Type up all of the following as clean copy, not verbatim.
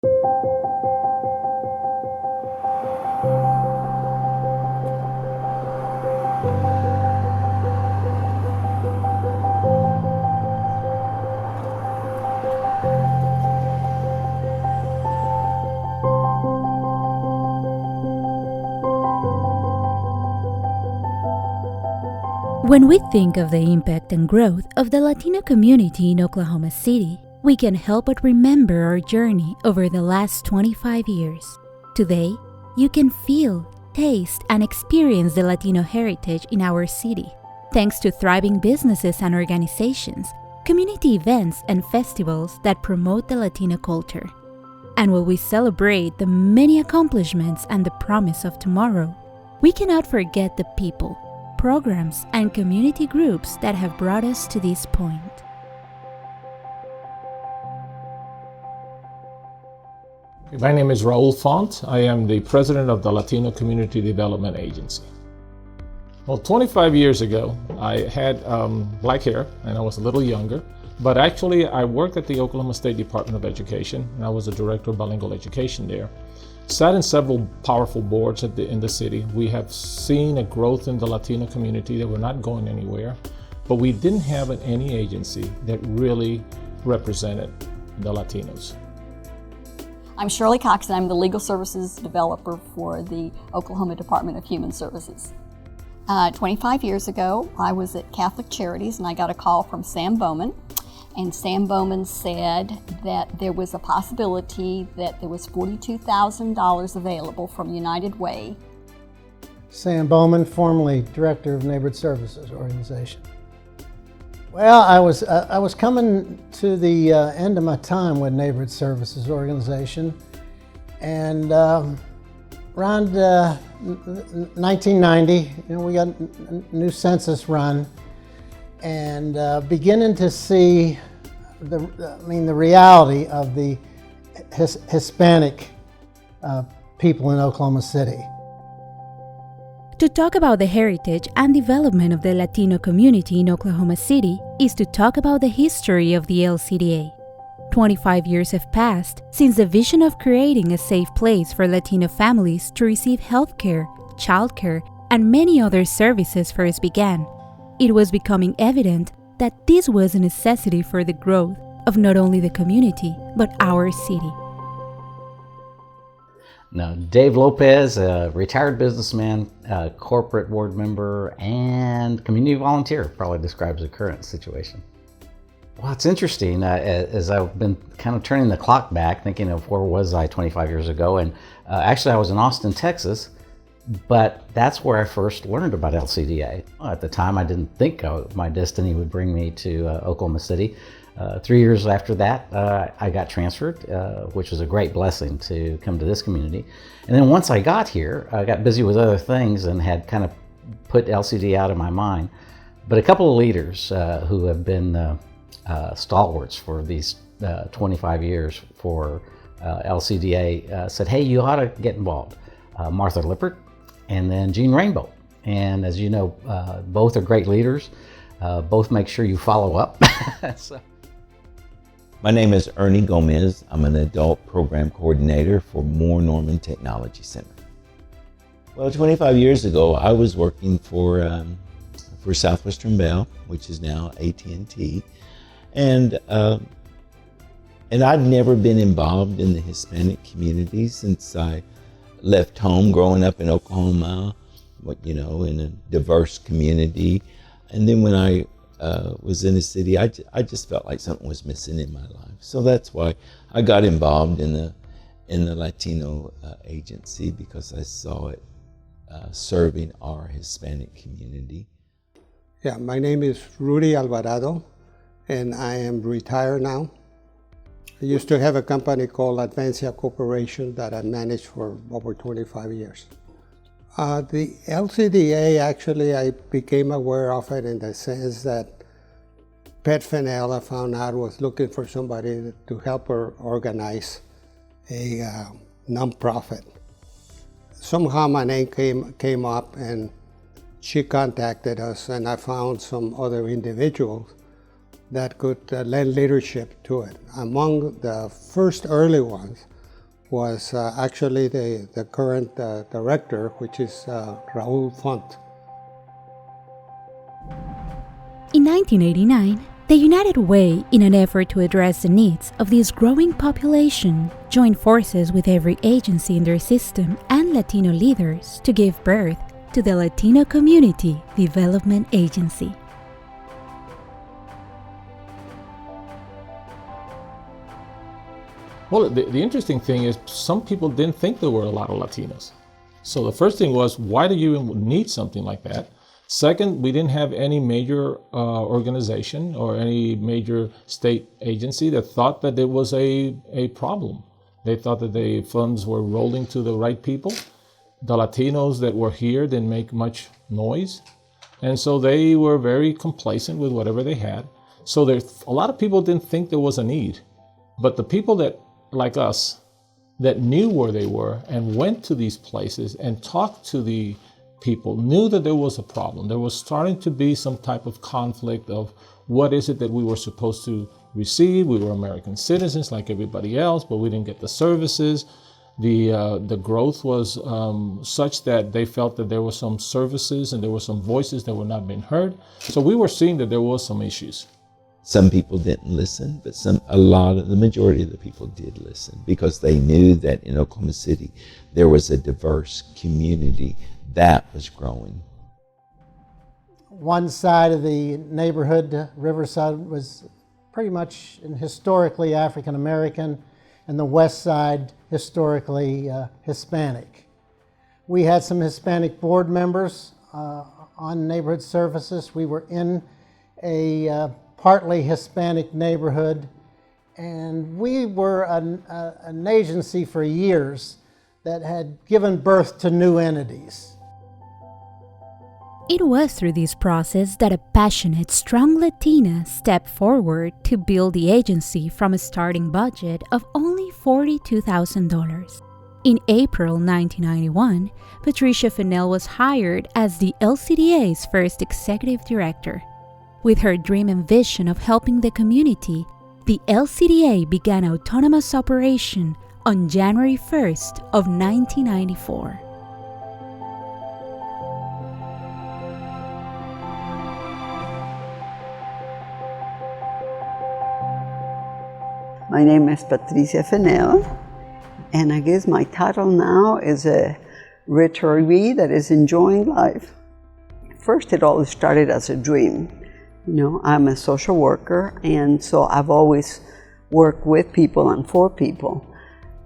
When we think of the impact and growth of the Latino community in Oklahoma City, we can help but remember our journey over the last 25 years. Today, you can feel, taste, and experience the Latino heritage in our city, thanks to thriving businesses and organizations, community events, and festivals that promote the Latino culture. And while we celebrate the many accomplishments and the promise of tomorrow, we cannot forget the people, programs, and community groups that have brought us to this point. My name is Raul Font. I am the president of the Latino Community Development Agency. Well, 25 years ago, I had black hair and I was a little younger, but actually I worked at the Oklahoma State Department of Education and I was the director of bilingual education there. Sat in several powerful boards in the city. We have seen a growth in the Latino community that we're not going anywhere, but we didn't have any agency that really represented the Latinos. I'm Shirley Cox and I'm the Legal Services Developer for the Oklahoma Department of Human Services. 25 years ago, I was at Catholic Charities and I got a call from Sam Bowman. And Sam Bowman said that there was a possibility that there was $42,000 available from United Way. Sam Bowman, formerly Director of Neighborhood Services Organization. Well, I was coming to the end of my time with Neighborhood Services Organization, and around 1990, we got a new census run, and beginning to see the reality of the Hispanic people in Oklahoma City. To talk about the heritage and development of the Latino community in Oklahoma City is to talk about the history of the LCDA. 25 years have passed since the vision of creating a safe place for Latino families to receive healthcare, childcare, and many other services first began. It was becoming evident that this was a necessity for the growth of not only the community, but our city. Now, Dave Lopez, a retired businessman, a corporate board member, and community volunteer, probably describes the current situation. Well, it's interesting, as I've been kind of turning the clock back, thinking of where was I 25 years ago, and actually I was in Austin, Texas, but that's where I first learned about LCDA. At the time, I didn't think my destiny would bring me to Oklahoma City. 3 years after that, I got transferred, which was a great blessing to come to this community. And then once I got here, I got busy with other things and had kind of put LCDA out of my mind. But a couple of leaders who have been stalwarts for these 25 years for LCDA said, hey, you ought to get involved. Martha Lippert and then Jean Rainbow. And as you know, both are great leaders. Both make sure you follow up. So. My name is Ernie Gomez. I'm an adult program coordinator for Moore Norman Technology Center. Well, 25 years ago, I was working for Southwestern Bell, which is now AT&T, and I'd never been involved in the Hispanic community since I left home, growing up in Oklahoma, in a diverse community. And then when I was in the city, I just felt like something was missing in my life. So that's why I got involved in the Latino agency, because I saw it serving our Hispanic community. Yeah, my name is Rudy Alvarado, and I am retired now. I used to have a company called Advancia Corporation that I managed for over 25 years. The LCDA, actually, I became aware of it in the sense that Pat Fennell, I found out, was looking for somebody to help her organize a nonprofit. Somehow my name came up and she contacted us, and I found some other individuals that could lend leadership to it. Among the first early ones was actually the current director, which is Raul Font. In 1989, the United Way, in an effort to address the needs of this growing population, joined forces with every agency in their system and Latino leaders to give birth to the Latino Community Development Agency. Well, the interesting thing is some people didn't think there were a lot of Latinos. So the first thing was, why do you even need something like that? Second, we didn't have any major organization or any major state agency that thought that there was a problem. They thought that the funds were rolling to the right people. The Latinos that were here didn't make much noise. And so they were very complacent with whatever they had. So a lot of people didn't think there was a need. But the people that, like us, that knew where they were and went to these places and talked to the people, knew that there was a problem. There was starting to be some type of conflict of what is it that we were supposed to receive. We were American citizens like everybody else, but we didn't get the services. The growth was such that they felt that there were some services and there were some voices that were not being heard. So we were seeing that there was some issues. Some people didn't listen, but the majority of the people did listen because they knew that in Oklahoma City there was a diverse community that was growing. One side of the neighborhood, Riverside, was pretty much historically African American, and the west side historically Hispanic. We had some Hispanic board members on neighborhood services. We were in a partly Hispanic neighborhood, and we were an agency for years that had given birth to new entities. It was through this process that a passionate, strong Latina stepped forward to build the agency from a starting budget of only $42,000. In April 1991, Patricia Fennell was hired as the LCDA's first executive director. With her dream and vision of helping the community, the LCDA began autonomous operation on January 1st of 1994. My name is Patricia Fennell, and I guess my title now is a retiree that is enjoying life. First, it all started as a dream. You know, I'm a social worker, and so I've always worked with people and for people.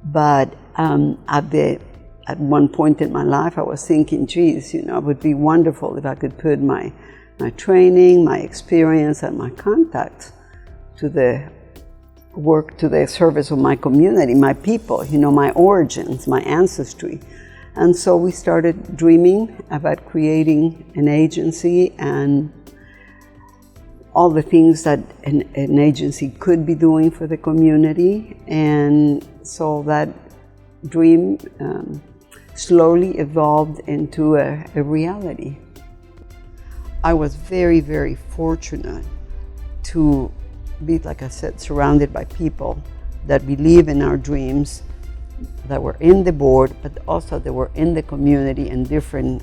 But at one point in my life, I was thinking, geez, it would be wonderful if I could put my training, my experience, and my contacts to the service of my community, my people, my origins, my ancestry. And so we started dreaming about creating an agency and all the things that an agency could be doing for the community. And so that dream slowly evolved into a reality. I was very, very fortunate to be, like I said, surrounded by people that believe in our dreams, that were in the board, but also that were in the community and different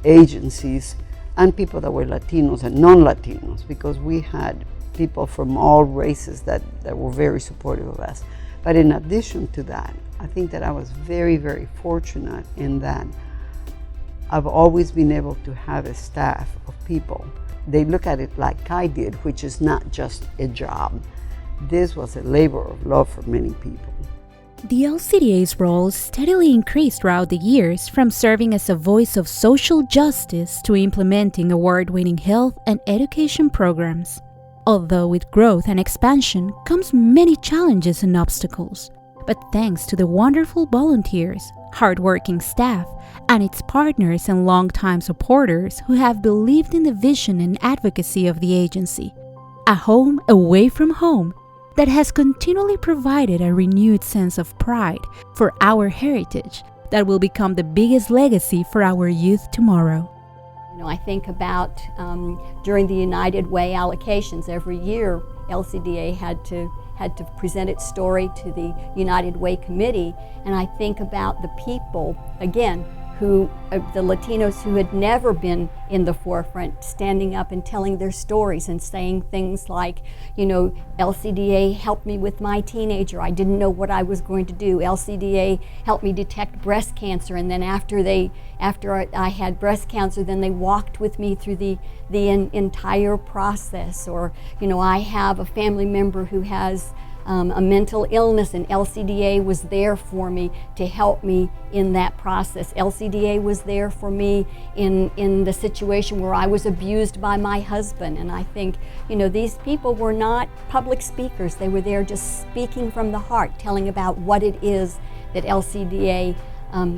agencies, and people that were Latinos and non-Latinos, because we had people from all races that were very supportive of us. But in addition to that, I think that I was very, very fortunate in that I've always been able to have a staff of people. They look at it like I did, which is not just a job. This was a labor of love for many people. The LCDA's role steadily increased throughout the years, from serving as a voice of social justice to implementing award-winning health and education programs. Although with growth and expansion comes many challenges and obstacles. But thanks to the wonderful volunteers, hardworking staff, and its partners and longtime supporters who have believed in the vision and advocacy of the agency, a home away from home that has continually provided a renewed sense of pride for our heritage that will become the biggest legacy for our youth tomorrow. I think about during the United Way allocations every year, LCDA had to had to present its story to the United Way Committee, and I think about the people, again, who, the Latinos who had never been in the forefront, standing up and telling their stories and saying things like, you know, LCDA helped me with my teenager. I didn't know what I was going to do. LCDA helped me detect breast cancer, and then after I had breast cancer, then they walked with me through the entire process. Or, you know, I have a family member who has a mental illness, and LCDA was there for me to help me in that process. LCDA was there for me in the situation where I was abused by my husband. And I think, you know, these people were not public speakers. They were there just speaking from the heart, telling about what it is that LCDA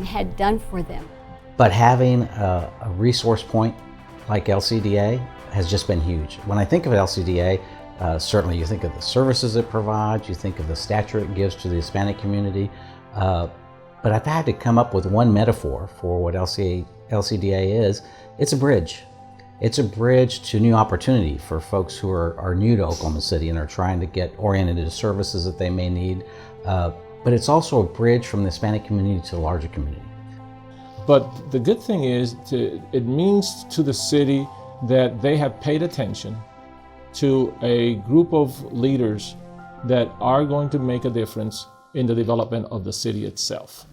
had done for them. But having a resource point like LCDA has just been huge. When I think of LCDA, certainly you think of the services it provides, you think of the stature it gives to the Hispanic community, but if I had to come up with one metaphor for what LCDA is, it's a bridge. It's a bridge to new opportunity for folks who are new to Oklahoma City and are trying to get oriented to services that they may need, but it's also a bridge from the Hispanic community to the larger community. But the good thing is, it means to the city that they have paid attention to a group of leaders that are going to make a difference in the development of the city itself.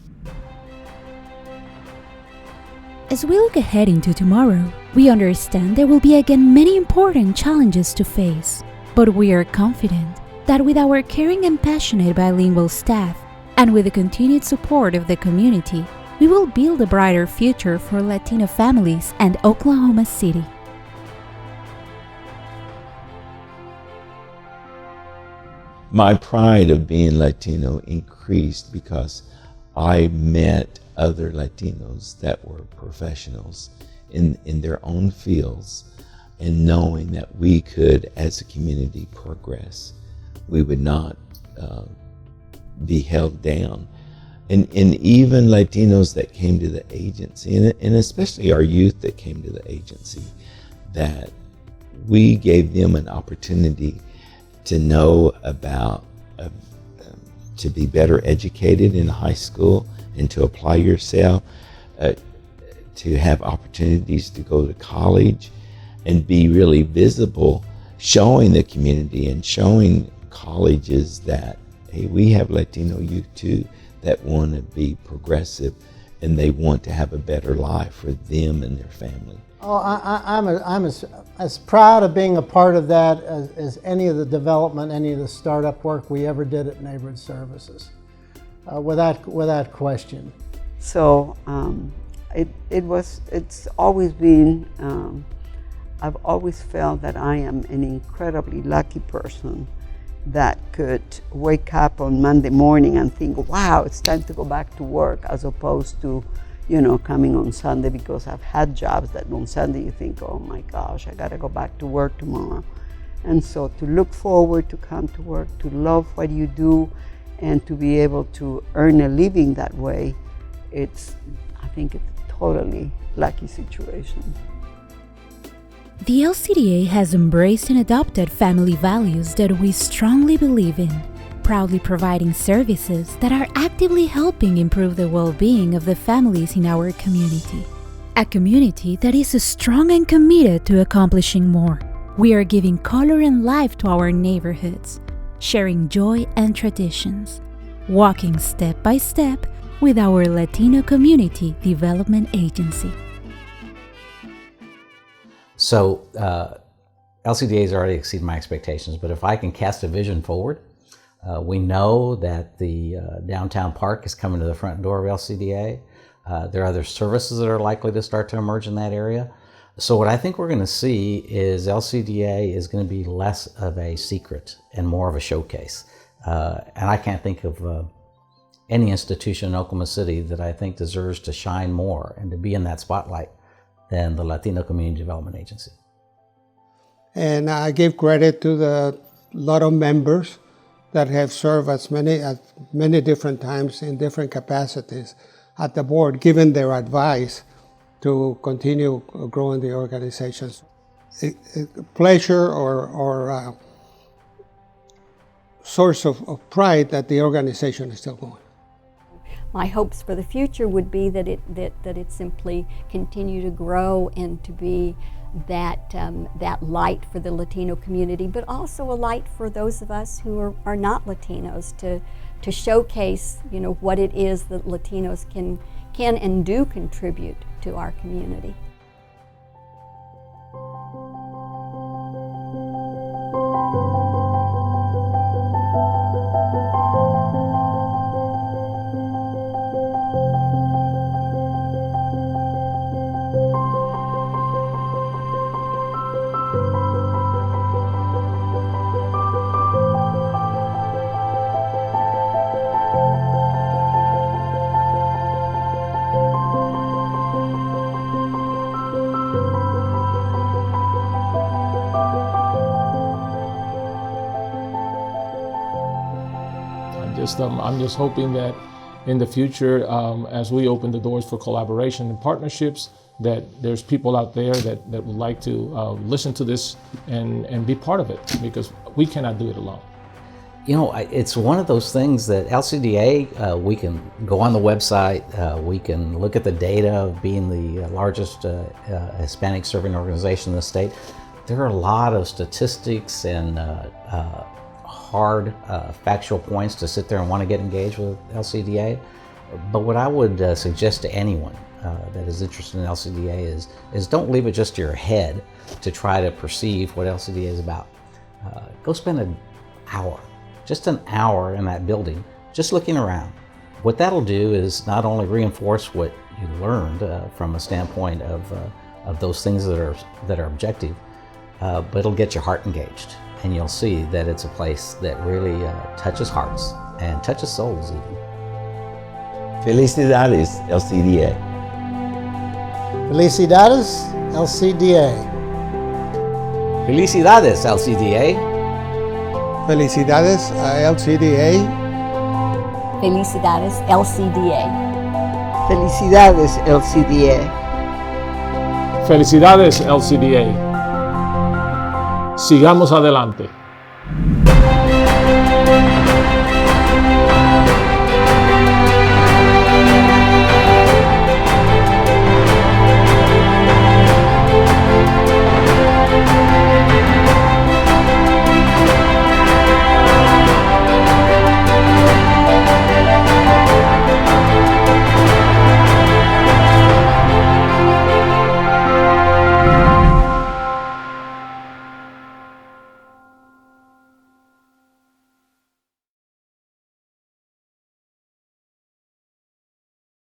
As we look ahead into tomorrow, we understand there will be again many important challenges to face, but we are confident that with our caring and passionate bilingual staff and with the continued support of the community, we will build a brighter future for Latino families and Oklahoma City. My pride of being Latino increased because I met other Latinos that were professionals in their own fields, and knowing that we could, as a community, progress. We would not be held down. And even Latinos that came to the agency, and especially our youth that came to the agency, that we gave them an opportunity to know about, to be better educated in high school and to apply yourself, to have opportunities to go to college and be really visible, showing the community and showing colleges that, hey, we have Latino youth too that want to be progressive and they want to have a better life for them and their family. Oh, I'm as proud of being a part of that as any of the development, any of the startup work we ever did at Neighborhood Services, without question. So it's always been, I've always felt that I am an incredibly lucky person that could wake up on Monday morning and think, wow, it's time to go back to work, as opposed to, you know, coming on Sunday, because I've had jobs that on Sunday you think, oh my gosh, I gotta go back to work tomorrow. And so to look forward to come to work, to love what you do, and to be able to earn a living that way, I think it's a totally lucky situation. The LCDA has embraced and adopted family values that we strongly believe in, proudly providing services that are actively helping improve the well-being of the families in our community. A community that is strong and committed to accomplishing more. We are giving color and life to our neighborhoods, sharing joy and traditions, walking step by step with our Latino Community Development Agency. So LCDA has already exceeded my expectations, but if I can cast a vision forward, we know that the downtown park is coming to the front door of LCDA. There are other services that are likely to start to emerge in that area. So what I think we're going to see is LCDA is going to be less of a secret and more of a showcase. And I can't think of any institution in Oklahoma City that I think deserves to shine more and to be in that spotlight than the Latino Community Development Agency. And I give credit to the lot of members that have served at many different times in different capacities at the board, giving their advice to continue growing the organizations. A pleasure or source of pride that the organization is still going. My hopes for the future would be that it simply continue to grow and to be that light for the Latino community, but also a light for those of us who are not Latinos, to showcase, you know, what it is that Latinos can and do contribute to our community. I'm just hoping that in the future, as we open the doors for collaboration and partnerships, that there's people out there that would like to listen to this and be part of it, because we cannot do it alone. You know, it's one of those things that LCDA, we can go on the website, we can look at the data of being the largest Hispanic serving organization in the state. There are a lot of statistics and hard factual points to sit there and want to get engaged with LCDA. But what I would suggest to anyone that is interested in LCDA is don't leave it just to your head to try to perceive what LCDA is about. Go spend an hour, just an hour in that building, just looking around. What that'll do is not only reinforce what you learned from a standpoint of those things that are objective, but it'll get your heart engaged. And you'll see that it's a place that really touches hearts and touches souls even. Felicidades, LCDA. Felicidades, LCDA. Felicidades, LCDA. Felicidades a LCDA. Felicidades, LCDA. Felicidades, LCDA. Felicidades, LCDA. Sigamos adelante.